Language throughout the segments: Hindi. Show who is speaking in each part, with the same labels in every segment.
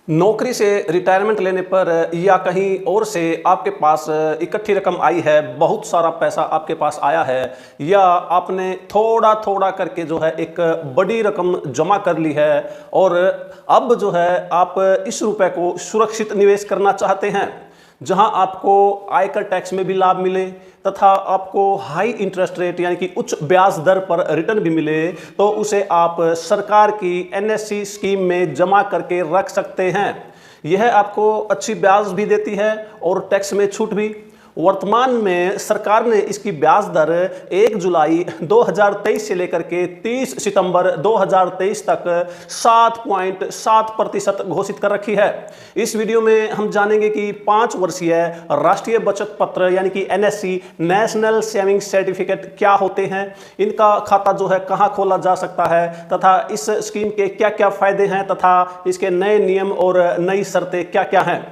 Speaker 1: नौकरी से रिटायरमेंट लेने पर या कहीं और से आपके पास इकट्ठी रकम आई है, बहुत सारा पैसा आपके पास आया है, या आपने थोड़ा थोड़ा करके जो है एक बड़ी रकम जमा कर ली है और अब जो है आप इस रुपए को सुरक्षित निवेश करना चाहते हैं जहां आपको आयकर टैक्स में भी लाभ मिले तथा आपको हाई इंटरेस्ट रेट यानी कि उच्च ब्याज दर पर रिटर्न भी मिले, तो उसे आप सरकार की एनएससी स्कीम में जमा करके रख सकते हैं। यह आपको अच्छी ब्याज भी देती है और टैक्स में छूट भी। वर्तमान में सरकार ने इसकी ब्याज दर 1 जुलाई 2023 से लेकर के 30 सितंबर 2023 तक 7.7% घोषित कर रखी है। इस वीडियो में हम जानेंगे कि 5 वर्षीय राष्ट्रीय बचत पत्र यानी कि एनएससी नेशनल सेविंग सर्टिफिकेट क्या होते हैं, इनका खाता जो है कहां खोला जा सकता है तथा इस स्कीम के क्या क्या फायदे हैं तथा इसके नए नियम और नई शर्तें क्या क्या हैं।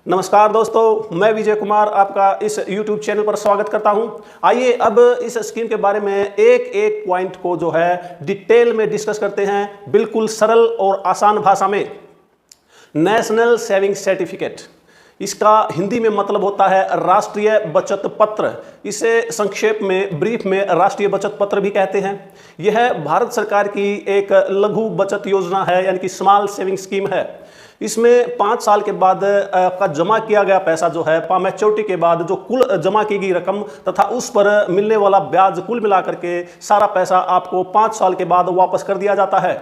Speaker 1: नमस्कार दोस्तों, मैं विजय कुमार आपका इस YouTube चैनल पर स्वागत करता हूं। आइए अब इस स्कीम के बारे में एक एक पॉइंट को जो है डिटेल में डिस्कस करते हैं, बिल्कुल सरल और आसान भाषा में। नेशनल सेविंग सर्टिफिकेट, इसका हिंदी में मतलब होता है राष्ट्रीय बचत पत्र। इसे संक्षेप में ब्रीफ में राष्ट्रीय बचत पत्र भी कहते हैं। यह भारत सरकार की एक लघु बचत योजना है यानी कि स्मॉल सेविंग स्कीम है। इसमें 5 साल के बाद आपका जमा किया गया पैसा जो है मैच्योरिटी के बाद जो कुल जमा की गई रकम तथा उस पर मिलने वाला ब्याज कुल मिलाकर के सारा पैसा आपको 5 साल के बाद वापस कर दिया जाता है।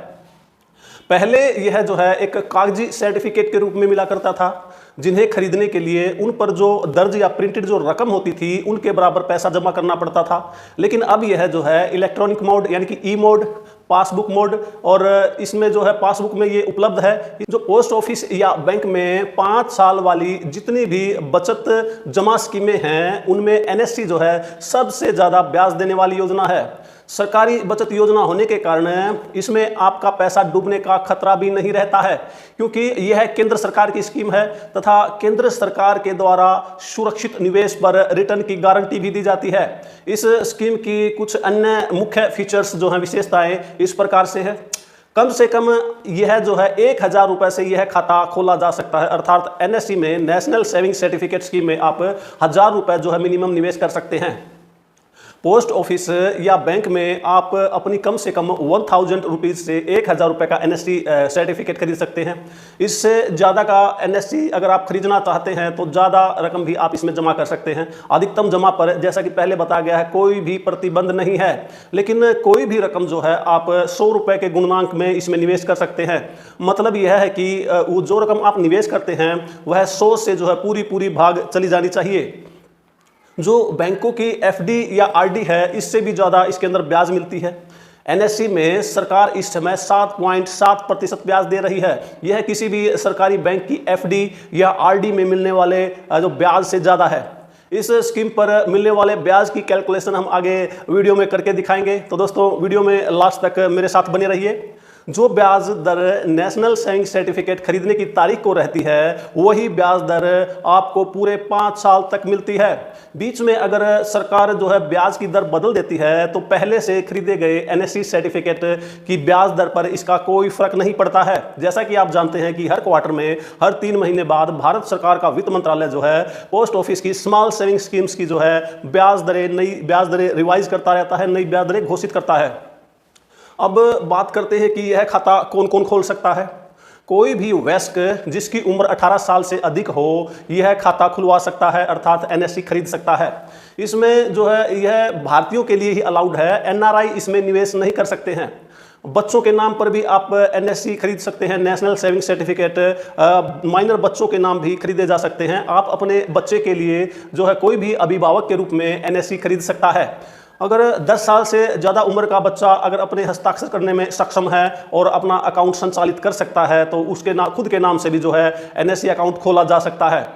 Speaker 1: पहले यह जो है एक कागजी सर्टिफिकेट के रूप में मिला करता था, जिन्हें खरीदने के लिए उन पर जो दर्ज या प्रिंटेड जो रकम होती थी उनके बराबर पैसा जमा करना पड़ता था। लेकिन अब यह जो है इलेक्ट्रॉनिक मोड यानी कि ई मोड, पासबुक मोड, और इसमें जो है पासबुक में ये उपलब्ध है। जो पोस्ट ऑफिस या बैंक में 5 साल वाली जितनी भी बचत जमा स्कीमें हैं उनमें एनएससी जो है सबसे ज़्यादा ब्याज देने वाली योजना है। सरकारी बचत योजना होने के कारण इसमें आपका पैसा डूबने का खतरा भी नहीं रहता है, क्योंकि यह केंद्र सरकार की स्कीम है तथा केंद्र सरकार के द्वारा सुरक्षित निवेश पर रिटर्न की गारंटी भी दी जाती है। इस स्कीम की कुछ अन्य मुख्य फीचर्स जो हैं, विशेषताएं इस प्रकार से है। कम से कम यह जो है 1000 रुपए से यह खाता खोला जा सकता है, अर्थात एनएससी में नेशनल सेविंग सर्टिफिकेट स्कीम में आप 1000 रुपए जो है मिनिमम निवेश कर सकते हैं। पोस्ट ऑफिस या बैंक में आप अपनी कम से कम 1000 रुपीज़ से 1000 रुपये का एनएससी सर्टिफिकेट खरीद सकते हैं। इससे ज़्यादा का एनएससी अगर आप खरीदना चाहते हैं तो ज़्यादा रकम भी आप इसमें जमा कर सकते हैं। अधिकतम जमा पर जैसा कि पहले बताया गया है कोई भी प्रतिबंध नहीं है, लेकिन कोई भी रकम जो है आप 100 रुपये के गुणनांक में इसमें निवेश कर सकते हैं। मतलब यह है कि वो जो रकम आप निवेश करते हैं वह 100 से जो है पूरी भाग चली जानी चाहिए। जो बैंकों की एफडी या आरडी है इससे भी ज़्यादा इसके अंदर ब्याज मिलती है। एनएससी में सरकार इस समय 7.7% ब्याज दे रही है। यह किसी भी सरकारी बैंक की एफडी या आरडी में मिलने वाले जो ब्याज से ज़्यादा है। इस स्कीम पर मिलने वाले ब्याज की कैलकुलेशन हम आगे वीडियो में करके दिखाएंगे, तो दोस्तों वीडियो में लास्ट तक मेरे साथ बने रहिए। जो ब्याज दर नेशनल सेविंग सर्टिफिकेट खरीदने की तारीख को रहती है वही ब्याज दर आपको पूरे 5 साल तक मिलती है। बीच में अगर सरकार जो है ब्याज की दर बदल देती है तो पहले से खरीदे गए एनएससी सर्टिफिकेट की ब्याज दर पर इसका कोई फर्क नहीं पड़ता है। जैसा कि आप जानते हैं कि हर क्वार्टर में हर 3 महीने बाद भारत सरकार का वित्त मंत्रालय जो है पोस्ट ऑफिस की स्मॉल सेविंग स्कीम्स की जो है नई ब्याज दरें रिवाइज करता रहता है, नई ब्याज दरें घोषित करता है। अब बात करते हैं कि यह खाता कौन कौन खोल सकता है। कोई भी वयस्क जिसकी उम्र 18 साल से अधिक हो यह खाता खुलवा सकता है, अर्थात एनएससी खरीद सकता है। इसमें जो है यह भारतीयों के लिए ही अलाउड है, एनआरआई इसमें निवेश नहीं कर सकते हैं। बच्चों के नाम पर भी आप एनएससी खरीद सकते हैं, नेशनल सेविंग सर्टिफिकेट। माइनर बच्चों के नाम भी खरीदे जा सकते हैं। आप अपने बच्चे के लिए जो है कोई भी अभिभावक के रूप में एनएससी खरीद सकता है। अगर 10 साल से ज़्यादा उम्र का बच्चा अगर अपने हस्ताक्षर करने में सक्षम है और अपना अकाउंट संचालित कर सकता है तो उसके खुद के नाम से भी जो है एनएससी अकाउंट खोला जा सकता है।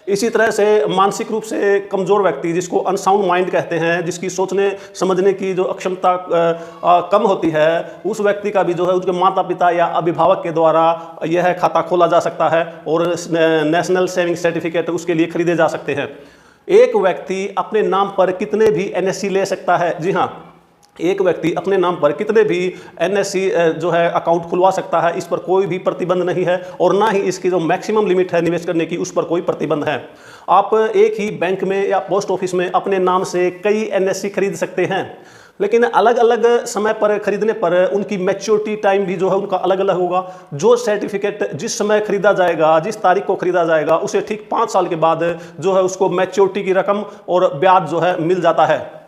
Speaker 1: इसी तरह से मानसिक रूप से कमज़ोर व्यक्ति, जिसको अनसाउंड माइंड कहते हैं, जिसकी सोचने समझने की जो अक्षमता कम होती है, उस व्यक्ति का भी जो है उसके माता पिता या अभिभावक के द्वारा यह खाता खोला जा सकता है और नेशनल सेविंग सर्टिफिकेट उसके लिए खरीदे जा सकते हैं। एक व्यक्ति अपने नाम पर कितने भी एनएससी ले सकता है? जी हाँ, एक व्यक्ति अपने नाम पर कितने भी एनएससी जो है अकाउंट खुलवा सकता है, इस पर कोई भी प्रतिबंध नहीं है और ना ही इसकी जो मैक्सिमम लिमिट है निवेश करने की उस पर कोई प्रतिबंध है। आप एक ही बैंक में या पोस्ट ऑफिस में अपने नाम से कई एनएससी खरीद सकते हैं, लेकिन अलग अलग समय पर खरीदने पर उनकी मैच्योरिटी टाइम भी जो है उनका अलग अलग होगा। जो सर्टिफिकेट जिस समय खरीदा जाएगा, जिस तारीख को खरीदा जाएगा, उसे ठीक 5 साल के बाद जो है उसको मैच्योरिटी की रकम और ब्याज जो है मिल जाता है।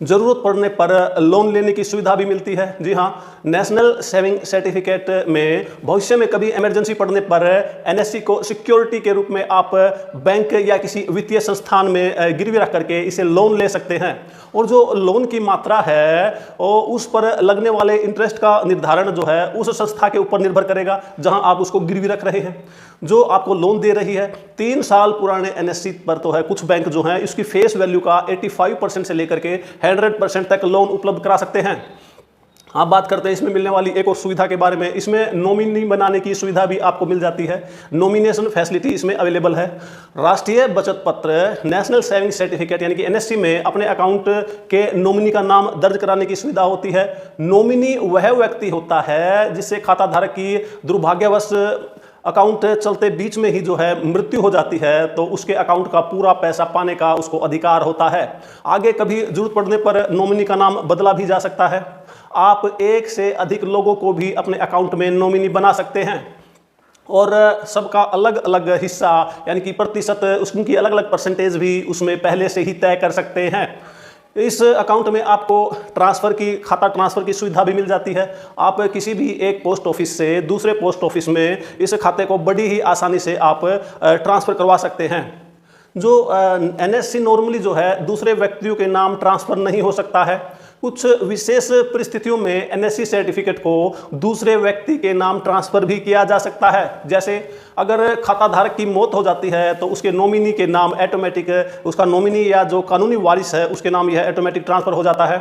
Speaker 1: जरूरत पड़ने पर लोन लेने की सुविधा भी मिलती है। जी हाँ, नेशनल सेविंग सर्टिफिकेट में भविष्य में कभी इमरजेंसी पड़ने पर एनएससी को सिक्योरिटी के रूप में आप बैंक या किसी वित्तीय संस्थान में गिरवी रख करके इसे लोन ले सकते हैं। और जो लोन की मात्रा है उस पर लगने वाले इंटरेस्ट का निर्धारण जो है उस संस्था के ऊपर निर्भर करेगा जहां आप उसको गिरवी रख रहे हैं। जो आपको लोन दे रही है 3 साल पुराने एनएससी पर तो है कुछ बैंक जो हैं इसकी फेस वैल्यू का 85% से लेकर के 100% तक लोन उपलब्ध करा सकते हैं। आप बात करते हैं इसमें मिलने वाली एक और सुविधा के बारे में। इसमें नॉमिनी बनाने की सुविधा भी आपको मिल जाती है। नॉमिनेशन फैसिलिटी इसमें अवेलेबल है। राष्ट्रीय बचत पत्र नेशनल सेविंग सर्टिफिकेट यानी कि एनएससी में अपने अकाउंट के नॉमिनी का नाम दर्ज कराने की सुविधा होती है। नॉमिनी वह व्यक्ति होता है जिससे खाता धारक की दुर्भाग्यवश अकाउंट चलते बीच में ही जो है मृत्यु हो जाती है तो उसके अकाउंट का पूरा पैसा पाने का उसको अधिकार होता है। आगे कभी जरूरत पड़ने पर नॉमिनी का नाम बदला भी जा सकता है। आप एक से अधिक लोगों को भी अपने अकाउंट में नॉमिनी बना सकते हैं और सबका अलग अलग हिस्सा यानी कि प्रतिशत उसकी अलग अलग परसेंटेज भी उसमें पहले से ही तय कर सकते हैं। इस अकाउंट में आपको खाता ट्रांसफ़र की सुविधा भी मिल जाती है। आप किसी भी एक पोस्ट ऑफिस से दूसरे पोस्ट ऑफिस में इस खाते को बड़ी ही आसानी से आप ट्रांसफ़र करवा सकते हैं। जो एनएससी नॉर्मली जो है दूसरे व्यक्तियों के नाम ट्रांसफ़र नहीं हो सकता है। कुछ विशेष परिस्थितियों में एनएससी सर्टिफिकेट को दूसरे व्यक्ति के नाम ट्रांसफ़र भी किया जा सकता है। जैसे अगर खाता धारक की मौत हो जाती है तो उसके नॉमिनी के नाम ऑटोमेटिक उसका नॉमिनी या जो कानूनी वारिस है उसके नाम यह ऑटोमेटिक ट्रांसफ़र हो जाता है।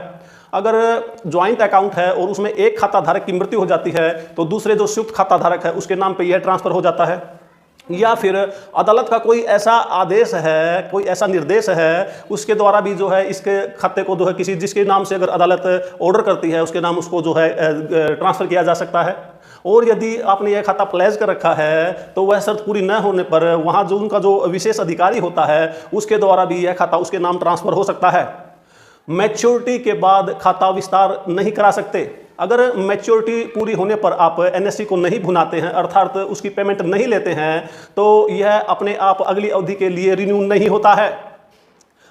Speaker 1: अगर ज्वाइंट अकाउंट है और उसमें एक खाता धारक की मृत्यु हो जाती है तो दूसरे जो संयुक्त खाता धारक है उसके नाम पर यह ट्रांसफ़र हो जाता है। या फिर अदालत का कोई ऐसा आदेश है, कोई ऐसा निर्देश है, उसके द्वारा भी जो है इसके खाते को जो है किसी जिसके नाम से अगर अदालत ऑर्डर करती है उसके नाम उसको जो है ट्रांसफ़र किया जा सकता है। और यदि आपने यह खाता प्लेज कर रखा है तो वह शर्त पूरी न होने पर वहाँ जो उनका जो विशेष अधिकारी होता है उसके द्वारा भी यह खाता उसके नाम ट्रांसफ़र हो सकता है। मैच्योरिटी के बाद खाता विस्तार नहीं करा सकते। अगर मैच्योरिटी पूरी होने पर आप एनएससी को नहीं भुनाते हैं अर्थात उसकी पेमेंट नहीं लेते हैं तो यह अपने आप अगली अवधि के लिए रिन्यू नहीं होता है।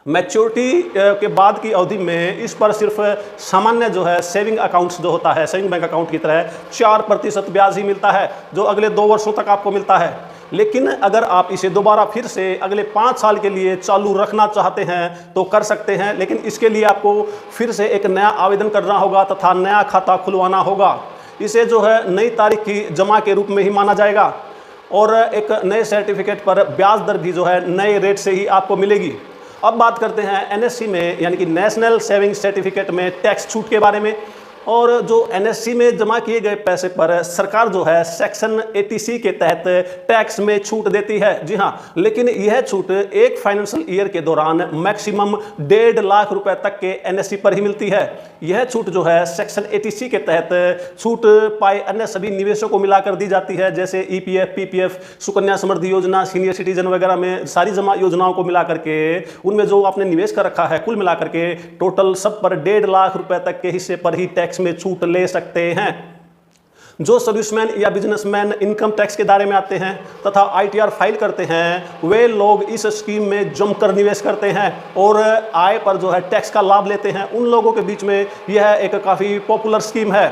Speaker 1: मैच्योरिटी के बाद की अवधि में इस पर सिर्फ सामान्य जो है सेविंग अकाउंट्स जो होता है सेविंग बैंक अकाउंट की तरह 4% ब्याज ही मिलता है जो अगले 2 वर्षों तक आपको मिलता है। लेकिन अगर आप इसे दोबारा फिर से अगले 5 साल के लिए चालू रखना चाहते हैं तो कर सकते हैं, लेकिन इसके लिए आपको फिर से एक नया आवेदन करना होगा तथा नया खाता खुलवाना होगा। इसे जो है नई तारीख की जमा के रूप में ही माना जाएगा और एक नए सर्टिफिकेट पर ब्याज दर भी जो है नए रेट से ही आपको मिलेगी। अब बात करते हैं एनएससी में यानी कि नेशनल सेविंग सर्टिफिकेट में टैक्स छूट के बारे में। और जो एनएससी में जमा किए गए पैसे पर सरकार जो है सेक्शन 80C के तहत टैक्स में छूट देती है। जी हाँ, लेकिन यह छूट एक फाइनेंशियल ईयर के दौरान मैक्सिमम 1.5 लाख रुपए तक के एनएससी पर ही मिलती है। यह छूट जो है सेक्शन 80C के तहत छूट पाए अन्य सभी निवेशों को मिलाकर दी जाती है, जैसे ईपीएफ, पीपीएफ, सुकन्या समृद्धि योजना, सीनियर सिटीजन वगैरह में सारी जमा योजनाओं को मिलाकर के उनमें जो आपने निवेश कर रखा है कुल मिलाकर के टोटल सब पर 1.5 लाख रुपए तक के हिस्से पर ही टैक्स में छूट ले सकते हैं। जो सर्विसमैन या बिजनेसमैन इनकम टैक्स के दायरे में आते हैं तथा आईटीआर फाइल करते हैं वे लोग इस स्कीम में जमकर निवेश करते हैं और आय पर जो है टैक्स का लाभ लेते हैं। उन लोगों के बीच में यह एक काफ़ी पॉपुलर स्कीम है।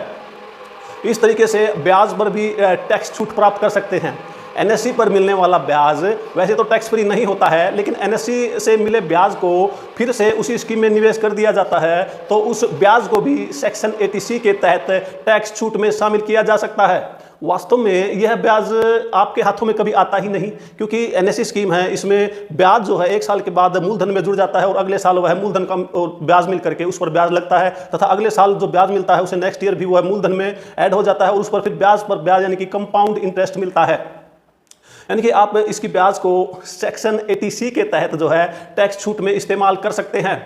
Speaker 1: इस तरीके से ब्याज पर भी टैक्स छूट प्राप्त कर सकते हैं। एनएससी पर मिलने वाला ब्याज वैसे तो टैक्स फ्री नहीं होता है, लेकिन एनएससी से मिले ब्याज को फिर से उसी स्कीम में निवेश कर दिया जाता है तो उस ब्याज को भी सेक्शन 80C के तहत टैक्स छूट में शामिल किया जा सकता है। वास्तव में यह ब्याज आपके हाथों में कभी आता ही नहीं, क्योंकि एनएससी स्कीम है, इसमें ब्याज जो है 1 साल के बाद मूलधन में जुड़ जाता है और अगले साल वह मूलधन का ब्याज मिल करके उस पर ब्याज लगता है तथा अगले साल जो ब्याज मिलता है उसे नेक्स्ट ईयर भी वह मूलधन में ऐड हो जाता है और उस पर फिर ब्याज यानी कि कंपाउंड इंटरेस्ट मिलता है। यानी कि आप इसकी ब्याज को सेक्शन 80C के तहत जो है टैक्स छूट में इस्तेमाल कर सकते हैं।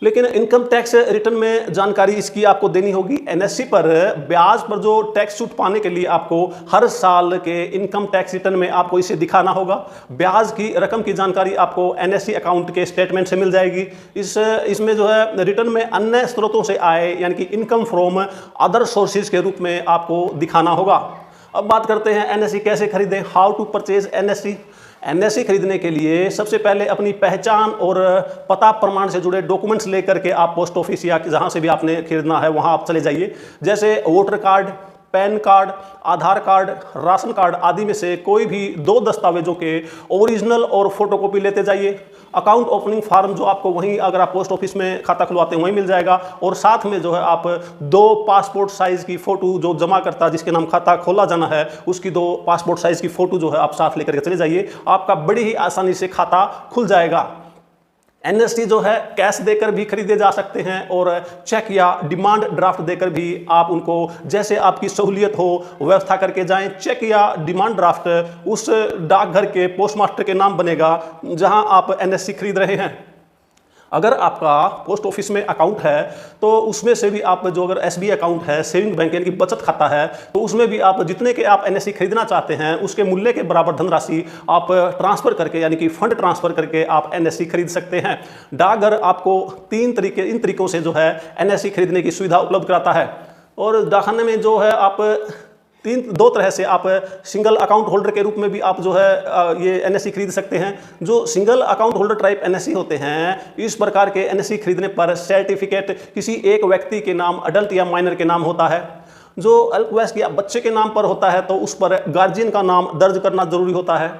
Speaker 1: लेकिन इनकम टैक्स रिटर्न में जानकारी इसकी आपको देनी होगी। एनएससी पर ब्याज पर जो टैक्स छूट पाने के लिए आपको हर साल के इनकम टैक्स रिटर्न में आपको इसे दिखाना होगा। ब्याज की रकम की जानकारी आपको एनएससी अकाउंट के स्टेटमेंट से मिल जाएगी। इसमें जो है रिटर्न में अन्य स्रोतों से आए यानी कि इनकम फ्रॉम अदर सोर्सेज के रूप में आपको दिखाना होगा। अब बात करते हैं एनएससी कैसे खरीदें, how to purchase NSC. NSC खरीदने के लिए सबसे पहले अपनी पहचान और पता प्रमाण से जुड़े डॉक्यूमेंट्स लेकर के आप पोस्ट ऑफिस या जहां से भी आपने खरीदना है वहां आप चले जाइए। जैसे वोटर कार्ड, पैन कार्ड, आधार कार्ड, राशन कार्ड आदि में से कोई भी 2 दस्तावेजों के ओरिजिनल और फोटोकॉपी लेते जाइए। अकाउंट ओपनिंग फार्म जो आपको वहीं अगर आप पोस्ट ऑफिस में खाता खुलवाते हैं वहीं मिल जाएगा। और साथ में जो है आप 2 पासपोर्ट साइज की फोटो जो जमा करता जिसके नाम खाता खोला जाना है उसकी 2 पासपोर्ट साइज की फोटो जो है आप साथ लेकर के चले जाइए। आपका बड़ी ही आसानी से खाता खुल जाएगा। एनएससी जो है कैश देकर भी खरीदे जा सकते हैं और चेक या डिमांड ड्राफ्ट देकर भी आप उनको जैसे आपकी सहूलियत हो व्यवस्था करके जाएं। चेक या डिमांड ड्राफ्ट उस डाकघर के पोस्टमास्टर के नाम बनेगा जहां आप एनएससी खरीद रहे हैं। अगर आपका पोस्ट ऑफिस में अकाउंट है तो उसमें से भी आप जो अगर एसबीआई अकाउंट है, सेविंग बैंक यानी कि बचत खाता है, तो उसमें भी आप जितने के आप एनएससी खरीदना चाहते हैं उसके मूल्य के बराबर धनराशि आप ट्रांसफर करके यानी कि फंड ट्रांसफर करके आप एनएससी खरीद सकते हैं। डाकघर आपको इन तरीकों से जो है एनएससी खरीदने की सुविधा उपलब्ध कराता है। और डाकखाने में जो है आप 2 तरह से आप सिंगल अकाउंट होल्डर के रूप में भी आप जो है ये एनएससी खरीद सकते हैं। जो single account holder type NSC होते हैं इस प्रकार के एनएससी खरीदने पर सर्टिफिकेट किसी एक व्यक्ति के नाम, अडल्ट या माइनर के नाम होता है। जो अल्पवयस्क या बच्चे के नाम पर होता है तो उस पर गार्जियन का नाम दर्ज करना जरूरी होता है।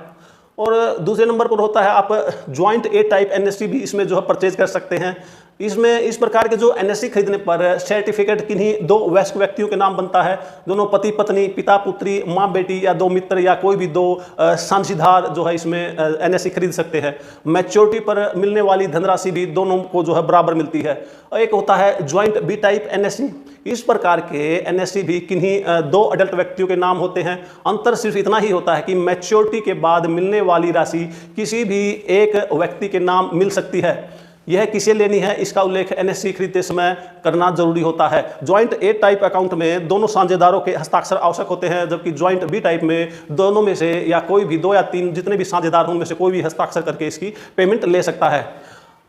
Speaker 1: और दूसरे नंबर पर होता है आप ज्वाइंट ए टाइप एनएससी भी इसमें जो है परचेज कर सकते हैं। इसमें इस प्रकार के जो एनएससी खरीदने पर सर्टिफिकेट किन्हीं 2 वयस्क व्यक्तियों के नाम बनता है। दोनों पति पत्नी, पिता पुत्री, माँ बेटी या 2 मित्र या कोई भी 2 साझेदार जो है इसमें एनएससी खरीद सकते हैं। मैच्योरिटी पर मिलने वाली धनराशि भी दोनों को जो है बराबर मिलती है। एक होता है ज्वाइंट बी टाइप एनएससी। इस प्रकार के एनएससी भी किन्हीं 2 अडल्ट व्यक्तियों के नाम होते हैं। अंतर सिर्फ इतना ही होता है कि मैच्योरिटी के बाद मिलने वाली राशि किसी भी एक व्यक्ति के नाम मिल सकती है। यह किसे लेनी है इसका उल्लेख एनएससी खरीदते समय करना जरूरी होता है। ज्वाइंट ए टाइप अकाउंट में दोनों साझेदारों के हस्ताक्षर आवश्यक होते हैं, जबकि ज्वाइंट बी टाइप में दोनों में से या कोई भी 2 या 3 जितने भी साझेदार उनमें से कोई भी हस्ताक्षर करके इसकी पेमेंट ले सकता है।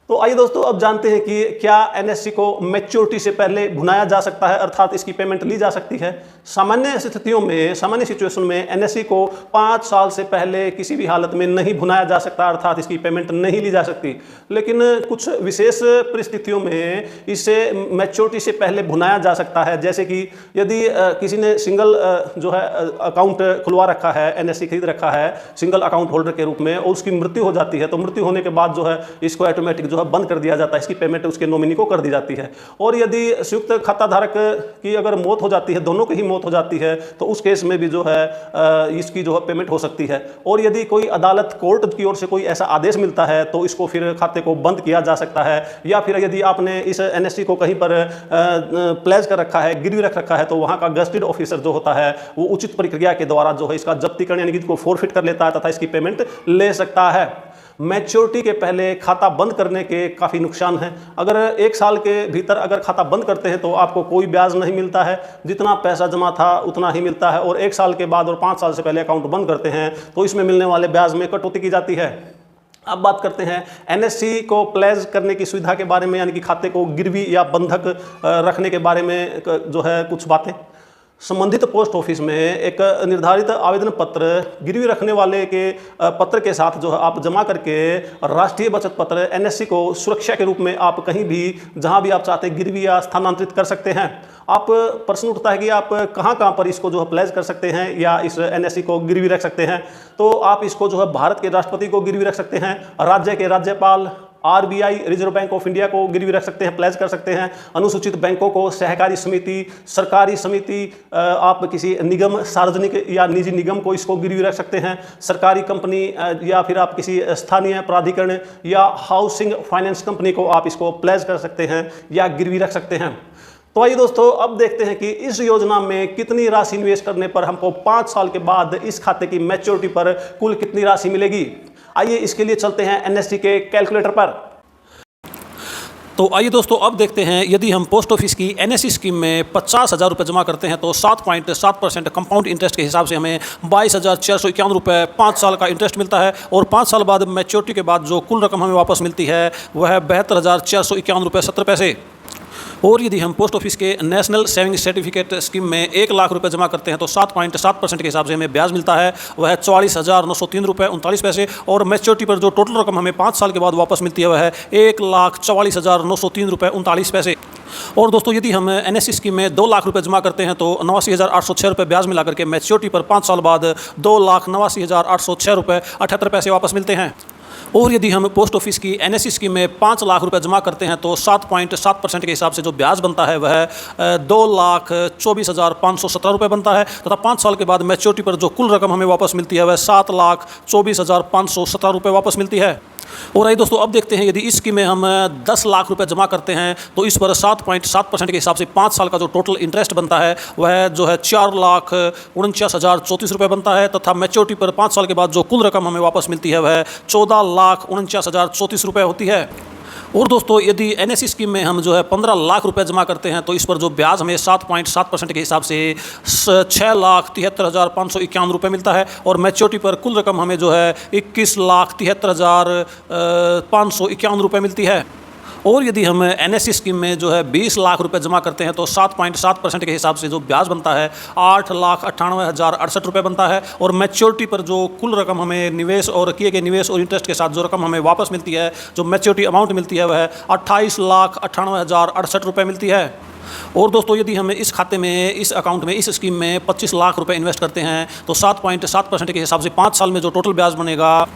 Speaker 1: तो आइए दोस्तों अब जानते हैं कि क्या एनएससी को मैच्योरिटी से पहले भुनाया जा सकता है, अर्थात इसकी पेमेंट ली जा सकती है। सामान्य स्थितियों में, सामान्य सिचुएशन में एनएससी को 5 साल से पहले किसी भी हालत में नहीं भुनाया जा सकता, अर्थात इसकी पेमेंट नहीं ली जा सकती। लेकिन कुछ विशेष परिस्थितियों में इसे मैच्योरिटी से पहले भुनाया जा सकता है। जैसे कि यदि किसी ने सिंगल जो है अकाउंट खुलवा रखा है, एनएससी खरीद रखा है सिंगल अकाउंट होल्डर के रूप में, और उसकी मृत्यु हो जाती है, तो मृत्यु होने के बाद जो है इसको ऑटोमेटिक बंद कर दिया जाता है, इसकी पेमेंट उसके नॉमिनी को कर दी जाती है। और यदि संयुक्त खाता धारक की अगर मौत हो जाती है, दोनों की ही मौत हो जाती है, तो उस केस में भी जो है इसकी जो है पेमेंट हो सकती है। और यदि कोई अदालत कोर्ट की ओर से कोई ऐसा आदेश मिलता है तो इसको फिर खाते को बंद किया जा सकता है। या फिर यदि आपने इस एनएससी को कहीं पर प्लेज कर रखा है, गिरवी रख रखा है, तो वहां का गस्टेड ऑफिसर जो होता है वो उचित प्रक्रिया के द्वारा जो है इसका जब्तीकरण यानी कि इसको फोरफिट कर लेता है तथा इसकी पेमेंट ले सकता है। मैच्योरिटी के पहले खाता बंद करने के काफ़ी नुकसान हैं। अगर 1 साल के भीतर अगर खाता बंद करते हैं तो आपको कोई ब्याज नहीं मिलता है, जितना पैसा जमा था उतना ही मिलता है। और 1 साल के बाद और 5 साल से पहले अकाउंट बंद करते हैं तो इसमें मिलने वाले ब्याज में कटौती की जाती है। अब बात करते हैं एनएससी को प्लेज करने की सुविधा के बारे में, यानी कि खाते को गिरवी या बंधक रखने के बारे में जो है कुछ बातें। संबंधित पोस्ट ऑफिस में एक निर्धारित आवेदन पत्र गिरवी रखने वाले के पत्र के साथ जो है आप जमा करके राष्ट्रीय बचत पत्र एनएससी को सुरक्षा के रूप में आप कहीं भी जहां भी आप चाहते गिरवी या स्थानांतरित कर सकते हैं। आप प्रश्न उठता है कि आप कहां पर इसको जो है प्लेज कर सकते हैं या इस एनएससी को गिरवी रख सकते हैं। तो आप इसको जो है भारत के राष्ट्रपति को गिरवी रख सकते हैं, राज्य के राज्यपाल, RBI reserve bank of India को गिरवी रख सकते हैं, प्लेज कर सकते हैं, अनुसूचित बैंकों को, सहकारी समिति, सरकारी समिति, आप किसी निगम, सार्वजनिक या निजी निगम को इसको गिरवी रख सकते हैं, सरकारी कंपनी या फिर आप किसी स्थानीय प्राधिकरण या हाउसिंग फाइनेंस कंपनी को आप इसको प्लेज कर सकते हैं या गिरवी रख सकते हैं। तो आइए दोस्तों अब देखते हैं कि इस योजना में कितनी राशि निवेश करने पर हमको 5 साल के बाद इस खाते की मैच्योरिटी पर कुल कितनी राशि मिलेगी। आइए इसके लिए चलते हैं एनएससी के कैलकुलेटर पर।
Speaker 2: तो आइए दोस्तों, अब देखते हैं यदि हम पोस्ट ऑफिस की एनएससी स्कीम में 50,000 रुपये जमा करते हैं तो 7.7% कंपाउंड इंटरेस्ट के हिसाब से हमें 22,451 रुपये 5 साल का इंटरेस्ट मिलता है। और 5 साल बाद मैच्योरिटी के बाद जो कुल रकम हमें वापस मिलती है वह 72,451 रुपये 70 पैसे। और यदि हम पोस्ट ऑफिस के नेशनल सेविंग सर्टिफिकेट स्कीम में 1 लाख रुपए जमा करते हैं तो 7.7% के हिसाब से हमें ब्याज मिलता है, वह 44,903 रुपये 39 पैसे। और मैच्योरिटी पर जो टोटल रकम हमें 5 साल के बाद वापस मिलती है वह है 1,44,903 रुपये 39 पैसे। और दोस्तों, यदि हम एनएससी स्कीम में 2 लाख रुपए जमा करते हैं तो 89,806 रुपये ब्याज मिला करके मैच्योरिटी पर 5 साल बाद 2,89,806 रुपये 78 पैसे वापस मिलते हैं। और यदि हम पोस्ट ऑफिस की एनएससी स्कीम में 5 लाख रुपए जमा करते हैं तो 7.7% के हिसाब से जो ब्याज बनता है वह 2,24,517 रुपये बनता है, तथा 5 साल के बाद मैच्योरिटी पर जो कुल रकम हमें वापस मिलती है वह 7,24,517 रुपये वापस मिलती है। और आइए दोस्तों, अब देखते हैं यदि इस स्कीम में हम 10 लाख रुपए जमा करते हैं तो इस पर 7.7% के हिसाब से 5 साल का जो टोटल इंटरेस्ट बनता है वह जो है 4,49,034 रुपये बनता है, तथा मैच्योरिटी पर 5 साल के बाद जो कुल रकम हमें वापस मिलती है वह 14,49,034 रुपये होती है। और दोस्तों, यदि एनएससी स्कीम में हम जो है 15 लाख रुपए जमा करते हैं तो इस पर जो ब्याज हमें 7.7% के हिसाब से 6,73,551 रुपये मिलता है। और मैच्योरिटी पर कुल रकम हमें जो है 21,73,551 रुपये मिलती है। और यदि हम एनएससी स्कीम में जो है 20 लाख रुपए जमा करते हैं तो 7.7% के हिसाब से जो ब्याज बनता है 8,98,068 रुपये बनता है। और मैच्योरिटी पर जो कुल रकम हमें निवेश और किए गए निवेश और इंटरेस्ट के साथ जो रकम हमें वापस मिलती है, जो मैच्योरिटी अमाउंट मिलती है वह 28,98,068 रुपये मिलती है। और दोस्तों, यदि हम इस खाते में, इस अकाउंट में, इस स्कीम में 25 लाख रुपए इन्वेस्ट करते हैं तो 7.7% के हिसाब से 5 साल में जो टोटल ब्याज बनेगा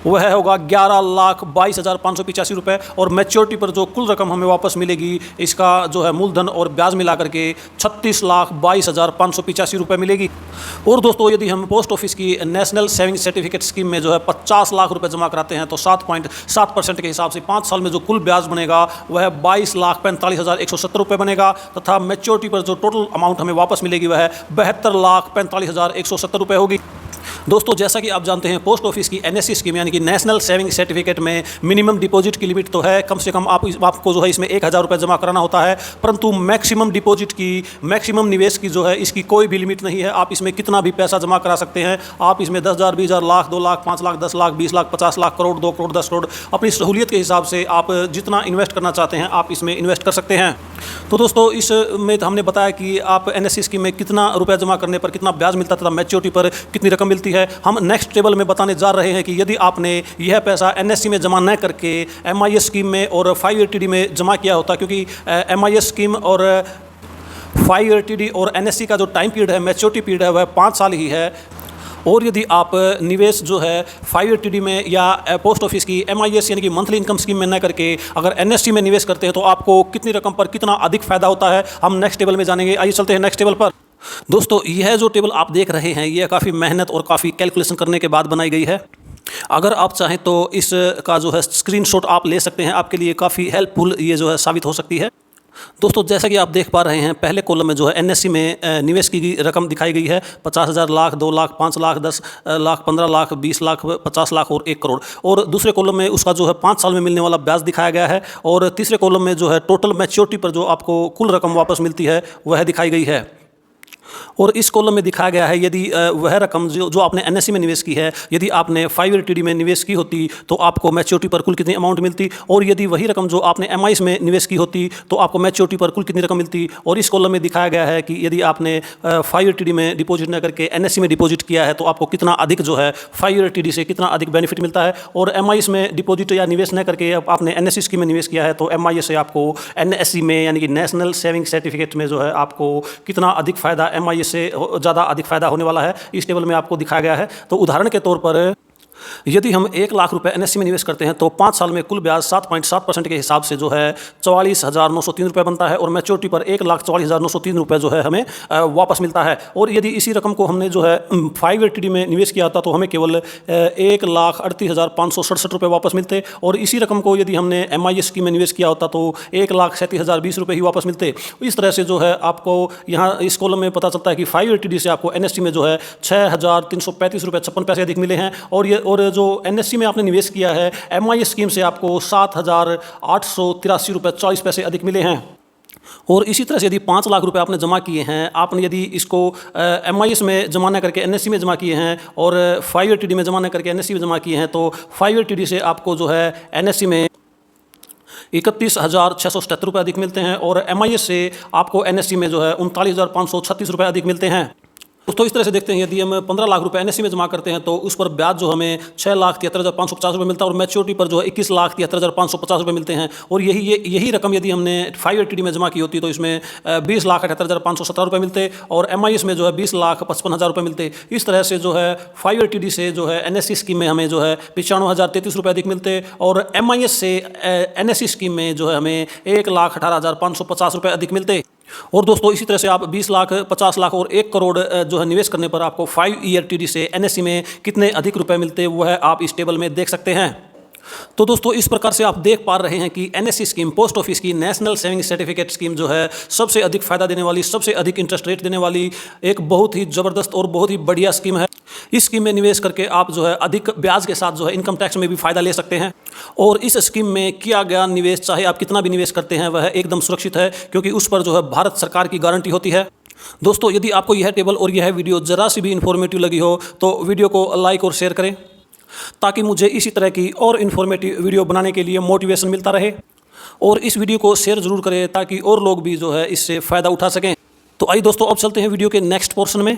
Speaker 2: वह होगा 11,22,585 रुपये। और मैच्योरिटी पर जो कुल रकम हमें वापस मिलेगी, इसका जो है मूलधन और ब्याज मिला करके 36,22,585 रुपये मिलेगी। और दोस्तों, यदि हम पोस्ट ऑफिस की नेशनल सेविंग सर्टिफिकेट स्कीम में जो है 50 लाख रुपए जमा कराते हैं तो 7.7% के हिसाब से 5 साल में जो कुल ब्याज बनेगा वह 22,45,170 रुपये बनेगा, तथा मैच्योरिटी पर जो टोटल अमाउंट हमें वापस मिलेगी वह 72,45,170 रुपये होगी। दोस्तों, जैसा कि आप जानते हैं, पोस्ट ऑफिस की एनएससी स्कीम यानी कि नेशनल सेविंग सर्टिफिकेट में मिनिमम डिपॉजिट की लिमिट तो है, कम से कम आपको जो है इसमें 1,000 रुपये जमा कराना होता है, परंतु मैक्सिमम डिपॉजिट की, मैक्सिमम निवेश की जो है इसकी कोई भी लिमिट नहीं है। आप इसमें कितना भी पैसा जमा करा सकते हैं। आप इसमें 10,000, 20,000, लाख, 2 लाख, 5 लाख, 10 लाख, 20 लाख, 50 लाख, करोड़, 2 करोड़, 10 करोड़, अपनी सहूलियत के हिसाब से आप जितना इन्वेस्ट करना चाहते हैं आप इसमें इन्वेस्ट कर सकते हैं। तो दोस्तों, इसमें हमने बताया कि आप एनएससी स्कीम में कितना रुपया जमा करने पर कितना ब्याज मिलता था, मैच्योरिटी पर कितनी रकम मिलती है। हम नेक्स्ट टेबल में बताने जा रहे हैं कि यदि आपने यह पैसा एनएससी में जमा न करके एमआईएस स्कीम में और 580D में जमा किया होता, क्योंकि एमआईएस स्कीम और 580D और एनएससी का जो टाइम पीरियड है, मैच्योरिटी पीरियड है, वह 5 साल ही है। और यदि आप निवेश जो है 580D में या पोस्ट ऑफिस की एमआईएस यानी कि मंथली इनकम स्कीम में न करके अगर एनएससी में निवेश करते हैं तो आपको कितनी रकम पर कितना अधिक फायदा होता है, हम नेक्स्ट टेबल में जानेंगे। आइए चलते हैं नेक्स्ट टेबल पर। दोस्तों, यह जो टेबल आप देख रहे हैं यह काफ़ी मेहनत और काफ़ी कैलकुलेशन करने के बाद बनाई गई है। अगर आप चाहें तो इसका जो है स्क्रीनशॉट आप ले सकते हैं, आपके लिए काफ़ी हेल्पफुल ये जो है साबित हो सकती है। दोस्तों, जैसा कि आप देख पा रहे हैं, पहले कॉलम में जो है एनएससी में निवेश की रकम दिखाई गई है 50,000, लाख, 2 लाख, 5 लाख, 10 लाख, 15 लाख, 20 लाख, 50 लाख और 1 करोड़। और दूसरे कॉलम में उसका जो है 5 साल में मिलने वाला ब्याज दिखाया गया है। और तीसरे कॉलम में जो है टोटल मैच्योरिटी पर जो आपको कुल रकम वापस मिलती है वह दिखाई गई है। और इस कॉलम में दिखाया गया है यदि वह रकम जो आपने एनएससी में निवेश की है, यदि आपने 580D में निवेश की होती तो आपको मैच्योरिटी पर कुल कितनी अमाउंट मिलती, और यदि वही रकम जो आपने एमआईएस में निवेश की होती तो आपको मैच्योरिटी पर कुल कितनी रकम मिलती। और इस कॉलम में दिखाया गया है कि यदि आपने 580D में डिपॉजिट न करके एनएससी में डिपॉजिट किया है तो आपको कितना अधिक जो है 580D से कितना अधिक बेनिफिट मिलता है। और एमआईएस में डिपॉजिट या निवेश न करके आपने एनएससी स्कीम में निवेश किया है तो एमआईएस से आपको एनएससी में यानी कि नेशनल सेविंग सर्टिफिकेट में जो है आपको कितना अधिक फायदा, एमआईएस से ज़्यादा अधिक फायदा होने वाला है, इस टेबल में आपको दिखाया गया है। तो उदाहरण के तौर पर यदि हम 1 लाख रुपए एनएससी में निवेश करते हैं तो 5 साल में कुल ब्याज 7.7% के हिसाब से जो है 44,903 रुपये बनता है। और मैच्योरिटी पर 1,44,903 रुपये जो है हमें वापस मिलता है। और यदि इसी रकम को हमने जो है 580D में निवेश किया था तो हमें केवल 1,38,567 रुपये वापस मिलते। और इसी रकम को यदि हमने एमआईएस स्कीम में निवेश किया होता तो 1,37,020 रुपये ही वापस मिलते। इस तरह से जो है आपको यहाँ इस कॉलम में पता चलता है कि 580D से आपको एनएससी में जो है 6,335 रुपये 56 पैसे अधिक मिले हैं। और और जो NSC में आपने निवेश किया है MIS स्कीम से आपको 7,883 रुपये 40 पैसे अधिक मिले हैं। और इसी तरह से यदि 5 लाख रुपए आपने जमा किए हैं, आपने यदि इसको MIS में जमा न करके NSC में जमा किए हैं और 5 ईयर TD में जमा न करके NSC में जमा किए हैं, तो 5 ईयर TD से आपको जो है NSC में 31,677 रुपये अधिक मिलते हैं और MIS से आपको NSC में जो है 39,536 रुपये अधिक मिलते हैं। तो इस तरह से देखते हैं, यदि हम 15 लाख रुपए NSC में जमा करते हैं तो उस पर ब्याज जो हमें 6,73,550 रुपये मिलता है और मैच्योरिटी पर जो है 21,73,550 रुपये मिलते हैं। और यही रकम यदि हमने 5 ईयर TD में जमा की होती तो इसमें 20,78,517 रुपये मिलते और MIS में जो है 20,55,000 रुपये मिलते। इस तरह से जो है 5 ईयर TD से जो है NSC स्कीम में हमें जो है 95,033 रुपये अधिक मिलते और MIS से NSC स्कीम में जो है हमें 1,18,550 रुपये अधिक मिलते। और दोस्तों इसी तरह से आप 20 लाख, 50 लाख और 1 करोड़ जो है निवेश करने पर आपको 5 ईयर TD से NSC में कितने अधिक रुपए मिलते वो है आप इस टेबल में देख सकते हैं। तो दोस्तों इस प्रकार से आप देख पा रहे हैं कि NSC स्कीम, पोस्ट ऑफिस की नेशनल सेविंग सर्टिफिकेट स्कीम जो है सबसे अधिक फायदा देने वाली, सबसे अधिक इंटरेस्ट रेट देने वाली एक बहुत ही ज़बरदस्त और बहुत ही बढ़िया स्कीम है। इस स्कीम में निवेश करके आप जो है अधिक ब्याज के साथ जो है इनकम टैक्स में भी फायदा ले सकते हैं और इस स्कीम में किया गया निवेश, चाहे आप कितना भी निवेश करते हैं, वह एकदम सुरक्षित है क्योंकि उस पर जो है भारत सरकार की गारंटी होती है। दोस्तों यदि आपको यह टेबल और यह वीडियो ज़रा सी भी इन्फॉर्मेटिव लगी हो तो वीडियो को लाइक और शेयर करें ताकि मुझे इसी तरह की और इन्फॉर्मेटिव वीडियो बनाने के लिए मोटिवेशन मिलता रहे। और इस वीडियो को शेयर ज़रूर करें ताकि और लोग भी जो है इससे फ़ायदा उठा सकें। तो आइए दोस्तों अब चलते हैं वीडियो के नेक्स्ट पोर्शन में।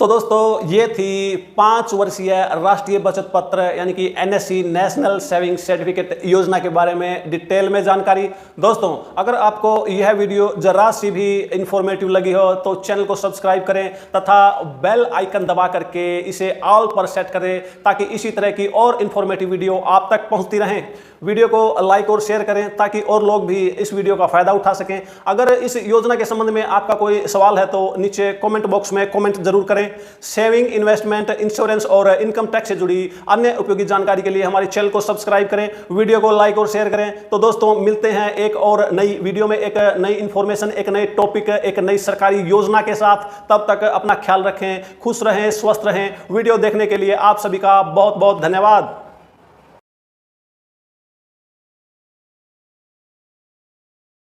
Speaker 1: तो दोस्तों ये थी 5 वर्षीय राष्ट्रीय बचत पत्र यानी कि NSC नेशनल सेविंग सर्टिफिकेट योजना के बारे में डिटेल में जानकारी। दोस्तों अगर आपको यह वीडियो जरा सी भी इंफॉर्मेटिव लगी हो तो चैनल को सब्सक्राइब करें तथा बेल आइकन दबा करके इसे ऑल पर सेट करें ताकि इसी तरह की और इन्फॉर्मेटिव वीडियो आप तक पहुंचती रहें। वीडियो को लाइक और शेयर करें ताकि और लोग भी इस वीडियो का फायदा उठा सकें। अगर इस योजना के संबंध में आपका कोई सवाल है तो नीचे कमेंट बॉक्स में कमेंट जरूर करें। सेविंग, इन्वेस्टमेंट, इंश्योरेंस और इनकम टैक्स से जुड़ी अन्य उपयोगी जानकारी के लिए हमारे चैनल को सब्सक्राइब करें, वीडियो को लाइक और शेयर करें। तो दोस्तों मिलते हैं एक और नई वीडियो में, एक नई इंफॉर्मेशन, एक नए टॉपिक, एक नई सरकारी योजना के साथ। तब तक अपना ख्याल रखें, खुश रहें, स्वस्थ रहें। वीडियो देखने के लिए आप सभी का बहुत बहुत धन्यवाद।